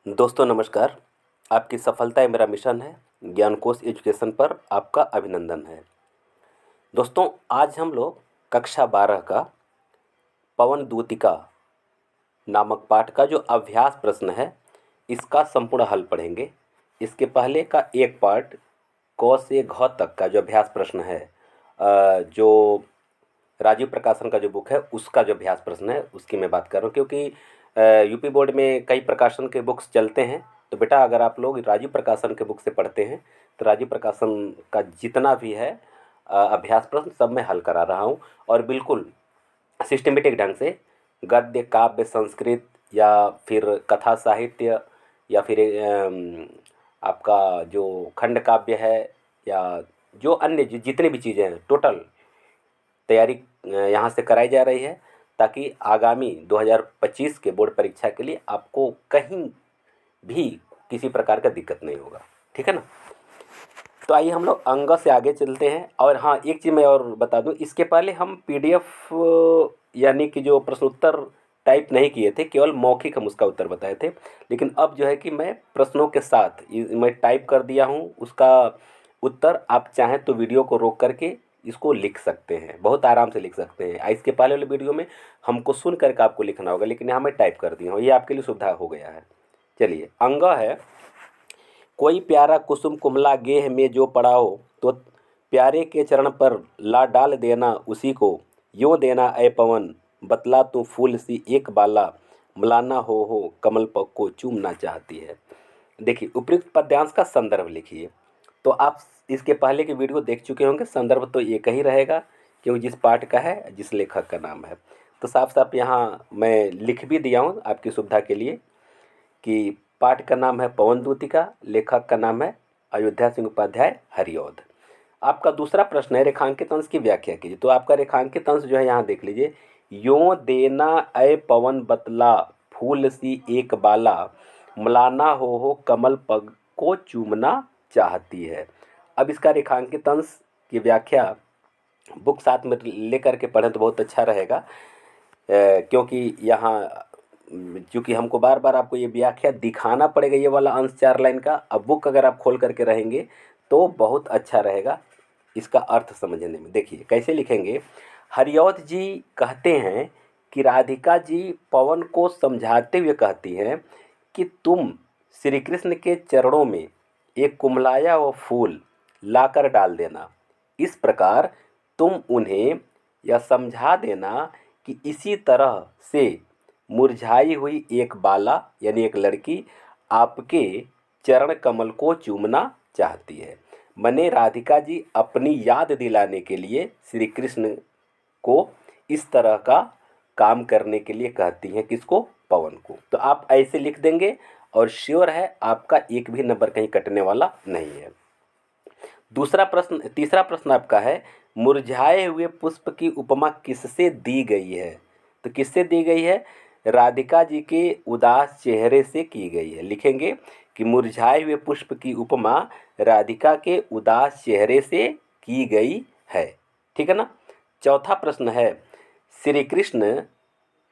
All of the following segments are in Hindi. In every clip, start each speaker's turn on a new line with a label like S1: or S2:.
S1: दोस्तों नमस्कार। आपकी सफलता ही मेरा मिशन है। ज्ञानकोश एजुकेशन पर आपका अभिनंदन है। दोस्तों आज हम लोग कक्षा 12 का पवन दूतिका नामक पाठ का जो अभ्यास प्रश्न है इसका संपूर्ण हल पढ़ेंगे। इसके पहले का एक पार्ट क से घ तक का जो अभ्यास प्रश्न है जो राजीव प्रकाशन का जो बुक है उसका जो अभ्यास प्रश्न है उसकी मैं बात कर रहा हूँ, क्योंकि यूपी बोर्ड में कई प्रकाशन के बुक्स चलते हैं। तो बेटा अगर आप लोग राजीव प्रकाशन के बुक से पढ़ते हैं तो राजीव प्रकाशन का जितना भी है अभ्यास प्रश्न सब मैं हल करा रहा हूँ, और बिल्कुल सिस्टमेटिक ढंग से गद्य काव्य संस्कृत या फिर कथा साहित्य या फिर आपका जो खंड काव्य है या जो अन्य जितनी भी चीज़ें हैं टोटल तैयारी यहाँ से कराई जा रही है, ताकि आगामी 2025 के बोर्ड परीक्षा के लिए आपको कहीं भी किसी प्रकार का दिक्कत नहीं होगा। ठीक है ना। तो आइए हम लोग अंग से आगे चलते हैं। और हाँ, एक चीज़ मैं और बता दूं, इसके पहले हम पीडीएफ यानी कि जो प्रश्नोत्तर टाइप नहीं किए थे, केवल मौखिक हम उसका उत्तर बताए थे। लेकिन अब जो है कि मैं प्रश्नों के साथ मैं टाइप कर दिया हूँ उसका उत्तर। आप चाहें तो वीडियो को रोक करके इसको लिख सकते हैं, बहुत आराम से लिख सकते हैं। इसके पहले वाले वीडियो में हमको सुन करके आपको लिखना होगा, लेकिन यहाँ मैं टाइप कर दिया हूँ, ये आपके लिए सुविधा हो गया है। चलिए, अंग है कोई प्यारा कुसुम कुमला गेह में जो पड़ा हो, तो प्यारे के चरण पर ला डाल देना उसी को, यूँ देना ऐ पवन बतला तू फूल सी एक बाला, मलाना हो कमल पग को चूमना चाहती है। देखिए, उपयुक्त पद्यांश का संदर्भ लिखिए। तो आप इसके पहले के वीडियो देख चुके होंगे, संदर्भ तो एक ही रहेगा क्योंकि जिस पाठ का है जिस लेखक का नाम है। तो साफ साफ यहाँ मैं लिख भी दिया हूँ आपकी सुविधा के लिए कि पाठ का नाम है पवन दूतिका, लेखक का नाम है अयोध्या सिंह उपाध्याय हरिऔध। आपका दूसरा प्रश्न है रेखांकित अंश की व्याख्या कीजिए। तो आपका रेखांकित अंश जो है यहाँ देख लीजिए, यों देना ऐ पवन बतला फूल सी एक बाला, मलाना हो कमल पग को चूमना चाहती है। अब इसका रेखांकित अंश की व्याख्या बुक साथ में लेकर के पढ़ें तो बहुत अच्छा रहेगा, क्योंकि यहाँ चूँकि हमको बार बार आपको ये व्याख्या दिखाना पड़ेगा, ये वाला अंश 4 लाइन का। अब बुक अगर आप खोल करके रहेंगे तो बहुत अच्छा रहेगा इसका अर्थ समझने में। देखिए कैसे लिखेंगे। हरिऔध जी कहते हैं कि राधिका जी पवन को समझाते हुए कहती हैं कि तुम श्री कृष्ण के चरणों में एक कुम्हलाया हुआ फूल लाकर डाल देना। इस प्रकार तुम उन्हें यह समझा देना कि इसी तरह से मुरझाई हुई एक बाला यानी एक लड़की आपके चरण कमल को चूमना चाहती है। मने राधिका जी अपनी याद दिलाने के लिए श्री कृष्ण को इस तरह का काम करने के लिए कहती हैं, किसको? पवन को। तो आप ऐसे लिख देंगे और श्योर है आपका एक भी नंबर कहीं कटने वाला नहीं है। तीसरा प्रश्न आपका है, मुरझाए हुए पुष्प की उपमा किससे दी गई है? तो किससे दी गई है? राधिका जी के उदास चेहरे से की गई है। लिखेंगे कि मुरझाए हुए पुष्प की उपमा राधिका के उदास चेहरे से की गई है। ठीक है ना। चौथा प्रश्न है, श्री कृष्ण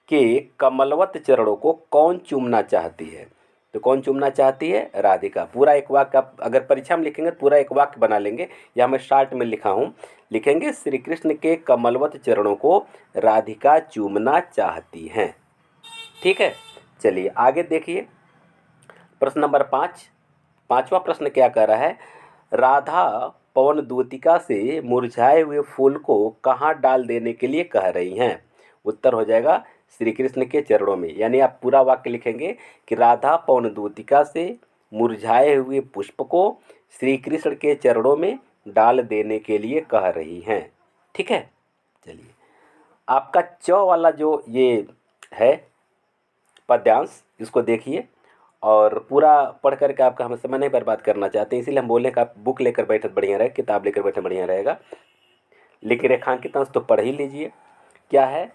S1: के कमलवत चरणों को कौन चूमना चाहती है? तो कौन चूमना चाहती है? राधिका। पूरा एक वाक्य आप अगर परीक्षा में लिखेंगे तो पूरा एक वाक्य बना लेंगे, या मैं शार्ट में लिखा हूँ, लिखेंगे श्री कृष्ण के कमलवत चरणों को राधिका चूमना चाहती हैं। ठीक है। चलिए आगे देखिए, प्रश्न नंबर 5। पांचवा प्रश्न क्या कह रहा है? राधा पवन दूतिका से मुरझाए हुए फूल को कहाँ डाल देने के लिए कह रही हैं? उत्तर हो जाएगा श्री कृष्ण के चरणों में। यानी आप पूरा वाक्य लिखेंगे कि राधा पवन दूतिका से मुरझाए हुए पुष्प को श्री कृष्ण के चरणों में डाल देने के लिए कह रही हैं। ठीक है। चलिए, आपका च वाला जो ये है पद्यांश, इसको देखिए और पूरा पढ़ करके आपका हम समय नहीं बर्बाद करना चाहते, इसीलिए हम बोले कि आप बुक लेकर बैठे बढ़िया रहे, किताब लेकर बैठे बढ़िया रहेगा। लेकिन रेखांकित अंश तो पढ़ ही लीजिए। क्या है?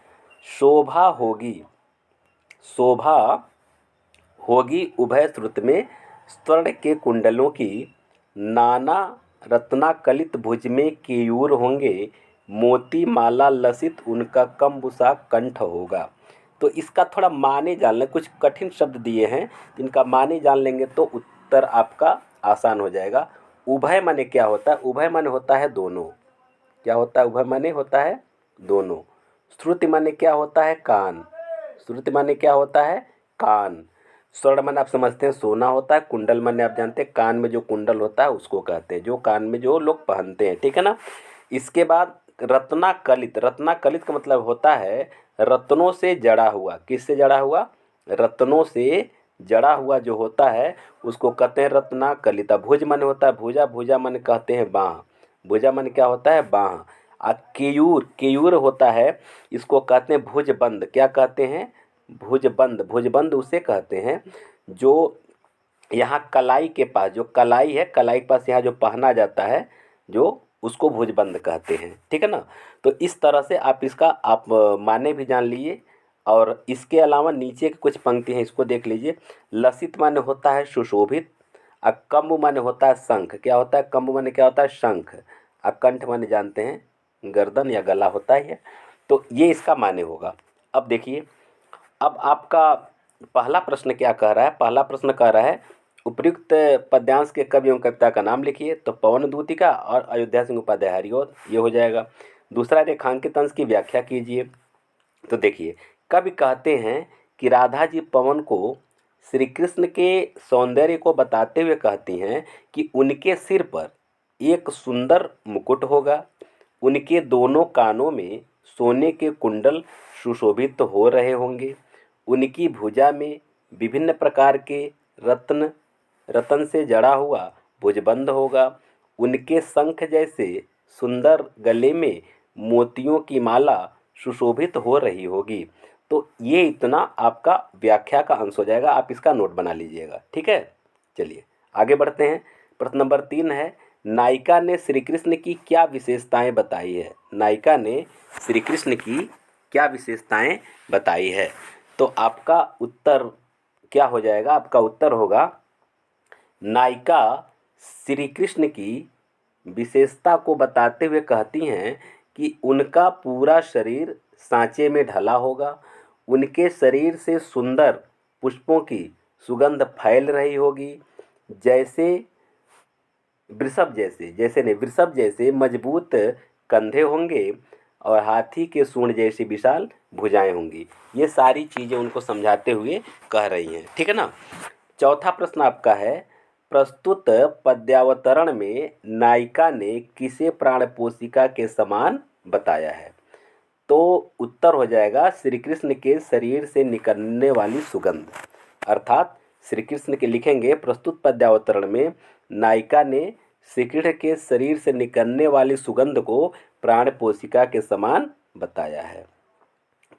S1: शोभा होगी उभय श्रुत में स्वर्ण के कुंडलों की, नाना रत्नाकलित भुज में केयूर होंगे, मोती माला लसित उनका कंबुसा कंठ होगा। तो इसका थोड़ा माने जान लें, कुछ कठिन शब्द दिए हैं जिनका माने जान लेंगे तो उत्तर आपका आसान हो जाएगा। उभय माने क्या होता है? उभय माने होता है दोनों। क्या होता है? उभय माने होता है दोनों। श्रुति माने क्या होता है? कान। श्रुति माने क्या होता है? कान। स्वर्ण माने आप समझते हैं सोना होता है। कुंडल माने आप जानते हैं कान में जो कुंडल होता है उसको कहते हैं, जो कान में जो लोग पहनते हैं, ठीक है ना। इसके बाद रत्नाकलित। रत्नाकलित का मतलब होता है रत्नों से जड़ा हुआ। किससे जड़ा हुआ? रत्नों से जड़ा हुआ जो होता है उसको कहते हैं रत्नाकलिता। भुज माने होता है भुजा। भुजा माने कहते हैं बाँह। भुजा माने क्या होता है? बाँह। केयूर। केयूर होता है, इसको कहते हैं भुजबंद। क्या कहते हैं? भुजबंद। भुजबंद उसे कहते हैं जो यहाँ कलाई के पास, जो कलाई है, कलाई के पास यहाँ जो पहना जाता है, जो उसको भुजबंद कहते हैं, ठीक है ना। तो इस तरह से आप इसका आप माने भी जान लीजिए। और इसके अलावा नीचे की कुछ पंक्ति हैं, इसको देख लीजिए। लसित माने होता है सुशोभित। कम्ब माने होता है शंख। क्या होता है? कम्ब माने क्या होता है? शंख। कंठ माने जानते हैं गर्दन या गला होता ही है। तो ये इसका माने होगा। अब देखिए, अब आपका पहला प्रश्न क्या कह रहा है? पहला प्रश्न कह रहा है उपयुक्त पद्यांश के कवि एवं कविता का नाम लिखिए। तो पवन दूतिका और अयोध्या सिंह उपाध्याय हरिऔध, ये हो जाएगा। दूसरा, रेखांकित अंश की व्याख्या कीजिए। तो देखिए, कवि कहते हैं कि राधा जी पवन को श्री कृष्ण के सौंदर्य को बताते हुए कहती हैं कि उनके सिर पर एक सुंदर मुकुट होगा, उनके दोनों कानों में सोने के कुंडल सुशोभित हो रहे होंगे, उनकी भुजा में विभिन्न प्रकार के रत्न से जड़ा हुआ भुजबंद होगा, उनके शंख जैसे सुंदर गले में मोतियों की माला सुशोभित हो रही होगी। तो ये इतना आपका व्याख्या का अंश हो जाएगा। आप इसका नोट बना लीजिएगा, ठीक है। चलिए आगे बढ़ते हैं। प्रश्न नंबर 3 है, नायिका ने श्री कृष्ण की क्या विशेषताएं बताई है? नायिका ने श्री कृष्ण की क्या विशेषताएं बताई है? तो आपका उत्तर क्या हो जाएगा? आपका उत्तर होगा, नायिका श्री कृष्ण की विशेषता को बताते हुए कहती हैं कि उनका पूरा शरीर सांचे में ढला होगा, उनके शरीर से सुंदर पुष्पों की सुगंध फैल रही होगी, जैसे वृषभ जैसे मजबूत कंधे होंगे और हाथी के सूंड जैसी विशाल भुजाएं होंगी। ये सारी चीज़ें उनको समझाते हुए कह रही हैं, ठीक है ना। चौथा प्रश्न आपका है, प्रस्तुत पद्यावतरण में नायिका ने किसे प्राणपोशिका के समान बताया है? तो उत्तर हो जाएगा श्री कृष्ण के शरीर से निकलने वाली सुगंध। अर्थात श्री कृष्ण के लिखेंगे, प्रस्तुत पद्यावतरण में नायिका ने श्री कृष्ण के शरीर से निकलने वाली सुगंध को प्राणपोशिका के समान बताया है।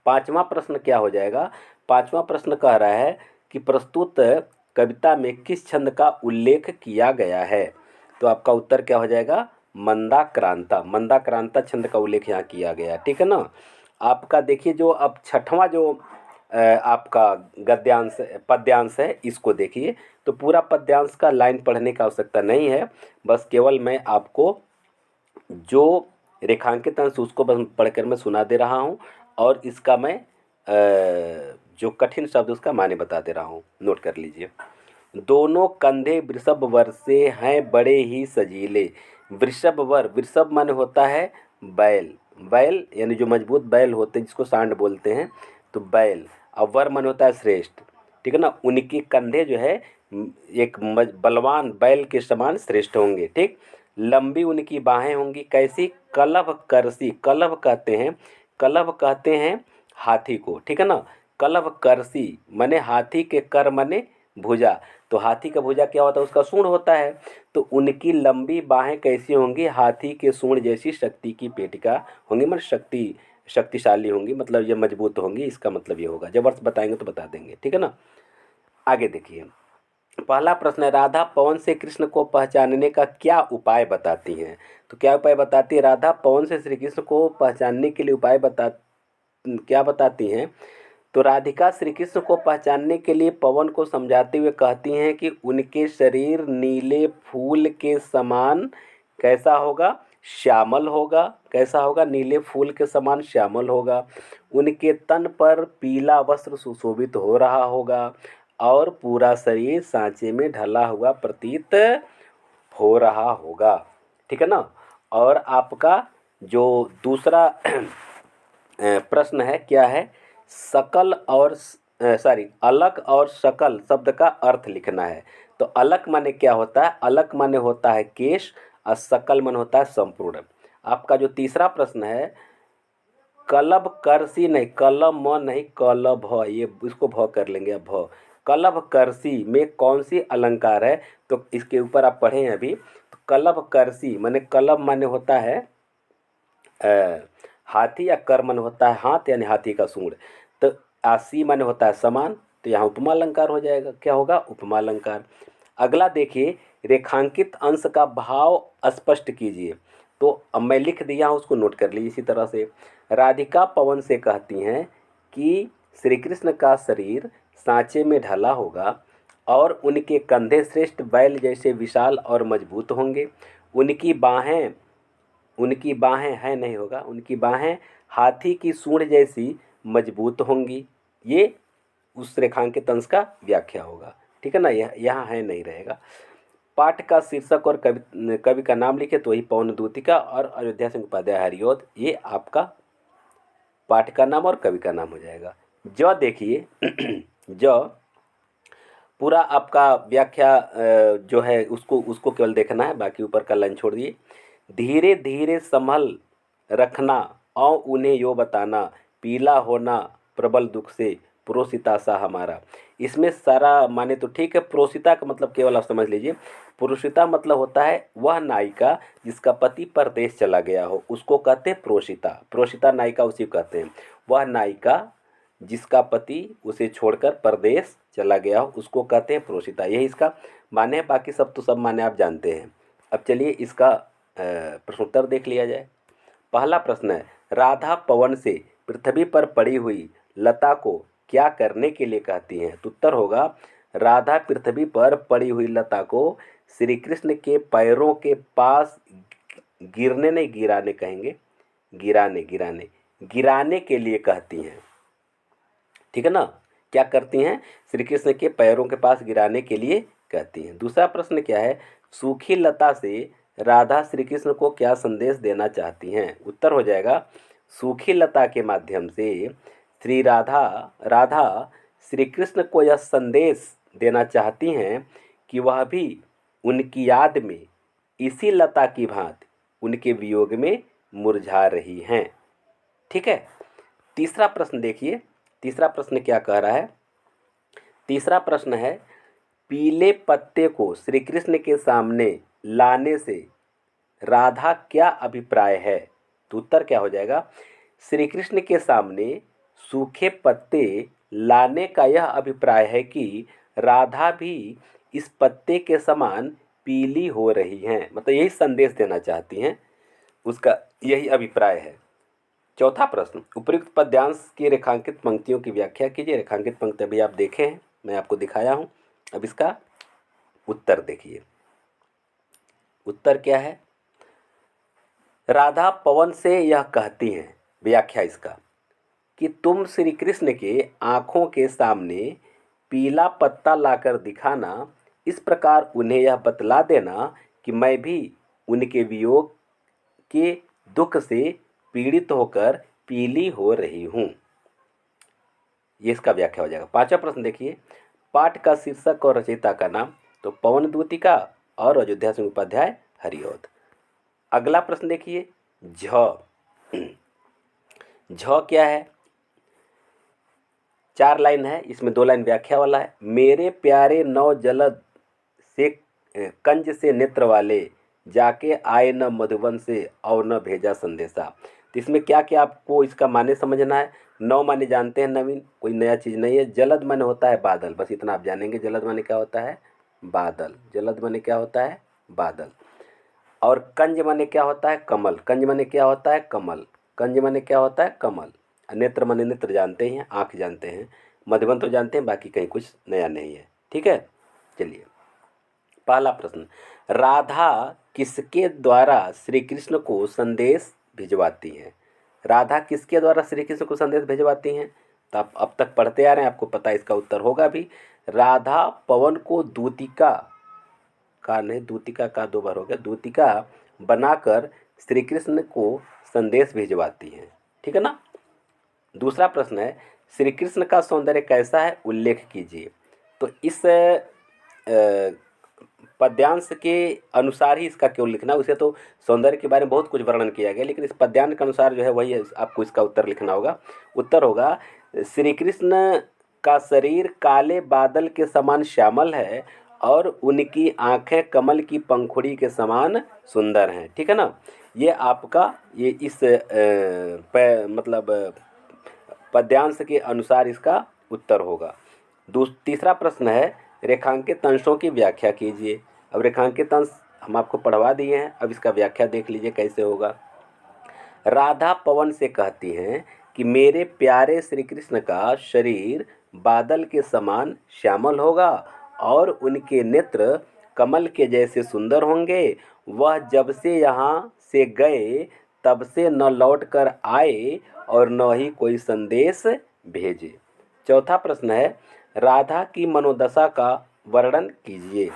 S1: पांचवा प्रश्न क्या हो जाएगा? पांचवा प्रश्न कह रहा है कि प्रस्तुत कविता में किस छंद का उल्लेख किया गया है? तो आपका उत्तर क्या हो जाएगा? मंदाक्रांता। मंदाक्रांता छंद का उल्लेख यहाँ किया गया, ठीक है ना। आपका देखिए, जो अब छठवां जो आपका गद्यांश पद्यांश है, इसको देखिए। तो पूरा पद्यांश का लाइन पढ़ने का आवश्यकता नहीं है, बस केवल मैं आपको जो रेखांकित अंश उसको बस पढ़कर मैं सुना दे रहा हूँ और इसका मैं जो कठिन शब्द उसका माने बता दे रहा हूँ, नोट कर लीजिए। दोनों कंधे वृषभ वर से हैं बड़े ही सजीले। वृषभ वर, वृषभ माने होता है बैल। बैल यानी जो मजबूत बैल होते हैं जिसको सांड बोलते हैं, तो बैल। और वर माने होता है श्रेष्ठ, ठीक है ना। उनके कंधे जो है एक बलवान बैल के समान श्रेष्ठ होंगे, ठीक। लंबी उनकी बाहें होंगी, कैसी? कलभ करसी। कलभ कहते हैं हाथी को, ठीक है ना। कलभ करसी माने हाथी के कर माने भुजा। तो हाथी का भुजा क्या होता है? उसका सूंड होता है। तो उनकी लंबी बाहें कैसी होंगी? हाथी के सूंड जैसी शक्ति की पेटिका होंगी, मतलब शक्तिशाली होंगी, मतलब ये मजबूत होंगी, इसका मतलब ये होगा। जब अर्थ बताएंगे तो बता देंगे, ठीक है ना। आगे देखिए, पहला प्रश्न है, राधा पवन से कृष्ण को पहचानने का क्या उपाय बताती हैं? तो क्या उपाय बताती है? राधा पवन से श्री कृष्ण को पहचानने के लिए क्या बताती हैं? तो राधिका श्री कृष्ण को पहचानने के लिए पवन को समझाते हुए कहती हैं कि उनके शरीर नीले फूल के समान कैसा होगा? श्यामल होगा। कैसा होगा? नीले फूल के समान श्यामल होगा। उनके तन पर पीला वस्त्र सुशोभित हो रहा होगा और पूरा शरीर सांचे में ढला हुआ प्रतीत हो रहा होगा। ठीक है ना। और आपका जो दूसरा प्रश्न है क्या है? सकल और अलग और सकल शब्द का अर्थ लिखना है। तो अलग माने क्या होता है? अलग माने होता है केश और सकल माने होता है संपूर्ण। आपका जो तीसरा प्रश्न है, कलभ करसी नहीं, कलम म नहीं, कलभ, ये इसको भ कर लेंगे अब भ। कलभ करसी में कौन सी अलंकार है? तो इसके ऊपर आप पढ़े हैं अभी। तो कलभ करसी माने कलभ माने होता है हाथी, या कर माने होता है हाथ यानी हाथी का सूंड। तो आसी माने होता है समान, तो यहाँ उपमा अलंकार हो जाएगा। क्या होगा? उपमा अलंकार। अगला देखिए, रेखांकित अंश का भाव स्पष्ट कीजिए। तो अब मैं लिख दिया हूँ, उसको नोट कर लीजिए इसी तरह से। राधिका पवन से कहती हैं कि श्री कृष्ण का शरीर सांचे में ढला होगा और उनके कंधे श्रेष्ठ बैल जैसे विशाल और मजबूत होंगे। उनकी बाहें उनकी बाहें हैं नहीं होगा, उनकी बाहें हाथी की सूंड जैसी मजबूत होंगी। ये उस रेखांकित अंश का व्याख्या होगा। ठीक है ना। यह यहाँ है नहीं रहेगा। पाठ का शीर्षक और कवि कवि का नाम लिखे तो वही पवन दूतिका और अयोध्या सिंह उपाध्याय हरिऔध, ये आपका पाठ का नाम और कवि का नाम हो जाएगा। ज देखिए ज पूरा आपका व्याख्या जो है उसको उसको केवल देखना है, बाकी ऊपर का लाइन छोड़ दिए। धीरे धीरे संभल रखना और उन्हें यो बताना, पीला होना प्रबल दुख से प्रोसिता सा हमारा। इसमें सारा माने तो ठीक है, प्रोसिता का मतलब केवल आप समझ लीजिए। प्रोसिता मतलब होता है वह नायिका जिसका पति परदेश चला गया हो, उसको कहते हैं प्रोसिता। प्रोसिता नायिका उसी को कहते हैं। वह नायिका जिसका पति उसे छोड़कर परदेश चला गया हो, उसको कहते हैं प्रोसिता। यही इसका माने है, बाकी सब तो सब माने आप जानते हैं। अब चलिए इसका प्रश्नोत्तर देख लिया जाए। पहला प्रश्न है, राधा पवन से पृथ्वी पर पड़ी हुई लता को क्या करने के लिए कहती हैं? तो उत्तर होगा, राधा पृथ्वी पर पड़ी हुई लता को श्री कृष्ण के पैरों के पास गिरने नहीं, गिराने कहेंगे, गिराने गिराने गिराने के लिए कहती हैं। ठीक है ना। क्या करती हैं? श्री कृष्ण के पैरों के पास गिराने के लिए कहती हैं। दूसरा प्रश्न क्या है, सूखी लता से राधा श्री कृष्ण को क्या संदेश देना चाहती हैं? उत्तर हो जाएगा, सूखी लता के माध्यम से श्री राधा राधा श्री कृष्ण को यह संदेश देना चाहती हैं कि वह भी उनकी याद में इसी लता की भांति उनके वियोग में मुरझा रही हैं। ठीक है। तीसरा प्रश्न देखिए, तीसरा प्रश्न क्या कह रहा है? तीसरा प्रश्न है, पीले पत्ते को श्री कृष्ण के सामने लाने से राधा क्या अभिप्राय है? तो उत्तर क्या हो जाएगा, श्री कृष्ण के सामने सूखे पत्ते लाने का यह अभिप्राय है कि राधा भी इस पत्ते के समान पीली हो रही हैं। मतलब यही संदेश देना चाहती हैं, उसका यही अभिप्राय है। चौथा प्रश्न, उपयुक्त पद्यांश की रेखांकित पंक्तियों की व्याख्या कीजिए। रेखांकित पंक्ति अभी आप देखे हैं, मैं आपको दिखाया हूँ। अब इसका उत्तर देखिए। उत्तर क्या है, राधा पवन से यह कहती हैं, व्याख्या इसका, कि तुम श्री कृष्ण के आँखों के सामने पीला पत्ता लाकर दिखाना, इस प्रकार उन्हें यह बतला देना कि मैं भी उनके वियोग के दुख से पीड़ित होकर पीली हो रही हूँ। ये इसका व्याख्या हो जाएगा। पांचवा प्रश्न देखिए, पाठ का शीर्षक और रचयिता का नाम। तो पवन दूतिका और अयोध्या सिंह उपाध्याय हरिऔध। अगला प्रश्न देखिए, झ झ क्या है? 4 लाइन है, इसमें 2 लाइन व्याख्या वाला है। मेरे प्यारे नौ जलद से कंज से नेत्र वाले, जाके आए न मधुबन से और न भेजा संदेशा। तो इसमें क्या क्या आपको इसका माने समझना है। नौ माने जानते हैं नवीन, कोई नया चीज़ नहीं है। जलद माने होता है बादल, बस इतना आप जानेंगे। जलद माने क्या होता है? बादल। जलद माने क्या होता है? बादल। और कंज माने क्या होता है? कमल। कंज माने क्या होता है? कमल। कंज माने क्या होता है? कमल। नेत्र माने नेत्र जानते हैं, आँख जानते हैं। मधुबन तो जानते हैं, बाकी कहीं कुछ नया नहीं है। ठीक है, चलिए पहला प्रश्न, राधा किसके द्वारा श्री कृष्ण को संदेश भिजवाती हैं? राधा किसके द्वारा श्री कृष्ण को संदेश भिजवाती हैं? तो आप अब तक पढ़ते आ रहे हैं, आपको पता है इसका उत्तर होगा भी। राधा पवन को दूतिका का नहीं, दूतिका का दो बार हो गया, दूतिका बनाकर श्री कृष्ण को संदेश भिजवाती हैं। ठीक है ना। दूसरा प्रश्न है, श्री कृष्ण का सौंदर्य कैसा है, उल्लेख कीजिए। तो इस पद्यांश के अनुसार ही इसका क्यों लिखना, उसे तो सौंदर्य के बारे में बहुत कुछ वर्णन किया गया, लेकिन इस पद्यांश के अनुसार जो है वही आपको इसका उत्तर लिखना होगा। उत्तर होगा, श्री कृष्ण का शरीर काले बादल के समान श्यामल है और उनकी आंखें कमल की पंखुड़ी के समान सुंदर हैं। ठीक है ना। ये आपका ये इस मतलब पद्यांश के अनुसार इसका उत्तर होगा। तीसरा प्रश्न है, रेखांकित अंशों की व्याख्या कीजिए। अब रेखांकित अंश हम आपको पढ़वा दिए हैं, अब इसका व्याख्या देख लीजिए कैसे होगा। राधा पवन से कहती हैं कि मेरे प्यारे श्री कृष्ण का शरीर बादल के समान श्यामल होगा और उनके नेत्र कमल के जैसे सुंदर होंगे। वह जब से यहाँ से गए तब से न लौट कर आए और न ही कोई संदेश भेजे। चौथा प्रश्न है, राधा की मनोदशा का वर्णन कीजिए।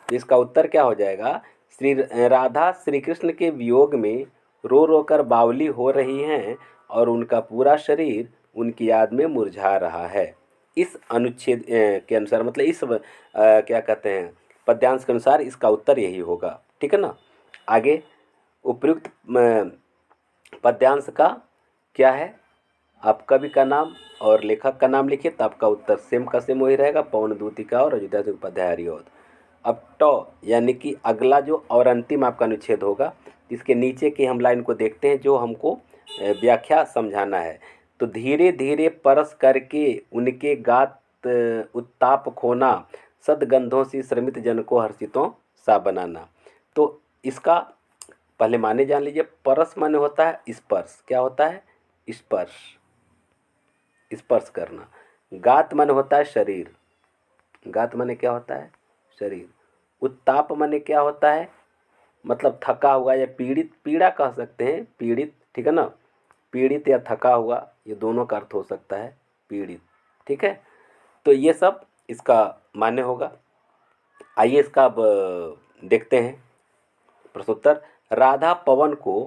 S1: इसका उत्तर क्या हो जाएगा, राधा श्री कृष्ण के वियोग में रो रो कर बावली हो रही हैं और उनका पूरा शरीर उनकी याद में मुरझा रहा है। इस अनुच्छेद के अनुसार, मतलब इस क्या कहते हैं पद्यांश के अनुसार इसका उत्तर यही होगा। ठीक है ना। आगे उपयुक्त पद्यांश का क्या है, आप कवि का नाम और लेखक का नाम लिखिए, तो आपका उत्तर सेम का सेम वही रहेगा, पवन दूतिका और अयोध्या सिंह उपाध्याय हरिऔध। अब यानी कि अगला जो और अंतिम आपका अनुच्छेद होगा, इसके नीचे की हम लाइन को देखते हैं जो हमको व्याख्या समझाना है। तो धीरे धीरे परस करके उनके गात उत्ताप खोना, सदगंधों से श्रमित जन को हर्षितों सा बनाना। तो इसका पहले माने जान लीजिए। परस माने होता है स्पर्श, क्या होता है, स्पर्श, स्पर्श करना। गात माने होता है शरीर, गात माने क्या होता है, शरीर। उत्ताप माने क्या होता है, मतलब थका हुआ या पीड़ित, पीड़ा कह सकते हैं, पीड़ित। ठीक है ना। पीड़ित या थका हुआ, ये दोनों का अर्थ हो सकता है पीड़ित। ठीक है। तो ये सब इसका मान्य होगा। आइए इसका अब देखते हैं प्रश्नोत्तर। राधा पवन को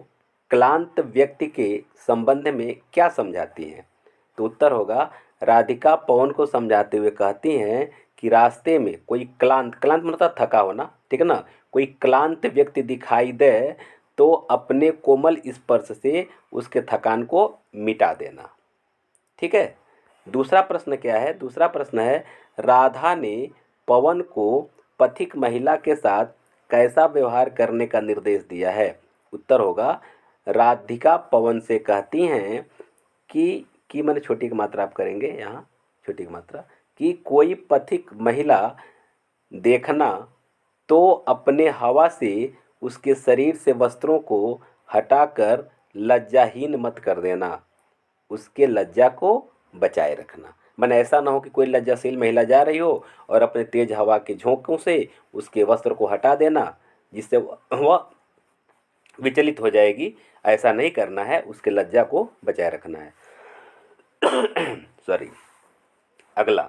S1: क्लांत व्यक्ति के संबंध में क्या समझाती हैं? तो उत्तर होगा, राधिका पवन को समझाते हुए कहती हैं कि रास्ते में कोई क्लांत, क्लांत मतलब थका होना, ठीक है ना, कोई क्लांत व्यक्ति दिखाई दे तो अपने कोमल स्पर्श से उसके थकान को मिटा देना। ठीक है। दूसरा प्रश्न क्या है, दूसरा प्रश्न है, राधा ने पवन को पथिक महिला के साथ कैसा व्यवहार करने का निर्देश दिया है? उत्तर होगा, राधिका पवन से कहती हैं कि मैंने छोटी की मात्रा आप करेंगे यहाँ, छोटी की मात्रा, कि कोई पथिक महिला देखना तो अपने हवा से उसके शरीर से वस्त्रों को हटाकर लज्जाहीन मत कर देना, उसके लज्जा को बचाए रखना। मन ऐसा ना हो कि कोई लज्जाशील महिला जा रही हो और अपने तेज हवा के झोंकों से उसके वस्त्र को हटा देना, जिससे वह विचलित हो जाएगी। ऐसा नहीं करना है, उसके लज्जा को बचाए रखना है। सॉरी। अगला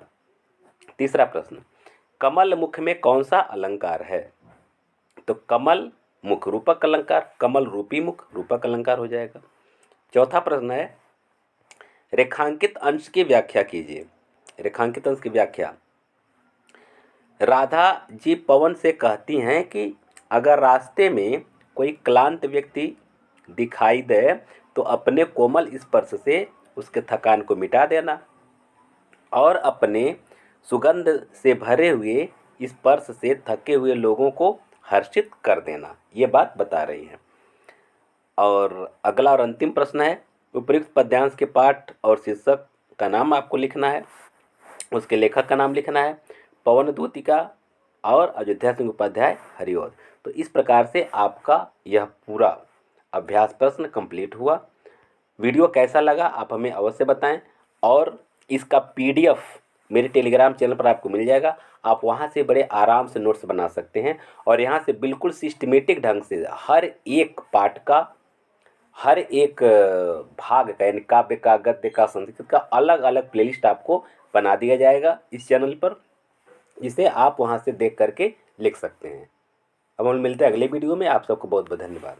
S1: तीसरा प्रश्न, कमल मुख में कौन सा अलंकार है? तो कमल मुख रूपक अलंकार, कमल रूपी मुख रूपक अलंकार हो जाएगा। चौथा प्रश्न है, रेखांकित अंश की व्याख्या कीजिए। रेखांकित अंश की व्याख्या, राधा जी पवन से कहती हैं कि अगर रास्ते में कोई क्लांत व्यक्ति दिखाई दे तो अपने कोमल स्पर्श से उसके थकान को मिटा देना और अपने सुगंध से भरे हुए स्पर्श से थके हुए लोगों को हर्षित कर देना। ये बात बता रही हैं। और अगला और अंतिम प्रश्न है, उपयुक्त पद्यांश के पाठ और शीर्षक का नाम आपको लिखना है, उसके लेखक का नाम लिखना है, पवन दूतिका और अयोध्या सिंह उपाध्याय हरिऔध। तो इस प्रकार से आपका यह पूरा अभ्यास प्रश्न कंप्लीट हुआ। वीडियो कैसा लगा आप हमें अवश्य बताएं और इसका PDF मेरे टेलीग्राम चैनल पर आपको मिल जाएगा। आप वहाँ से बड़े आराम से नोट्स बना सकते हैं और यहाँ से बिल्कुल सिस्टमेटिक ढंग से हर एक पाठ का, हर एक भाग का, यानी काव्य का, गद्य का, संस्कृत का अलग अलग प्लेलिस्ट आपको बना दिया जाएगा इस चैनल पर, जिसे आप वहाँ से देख करके लिख सकते हैं। अब हम मिलते हैं अगले वीडियो में। आप सबको बहुत बहुत धन्यवाद।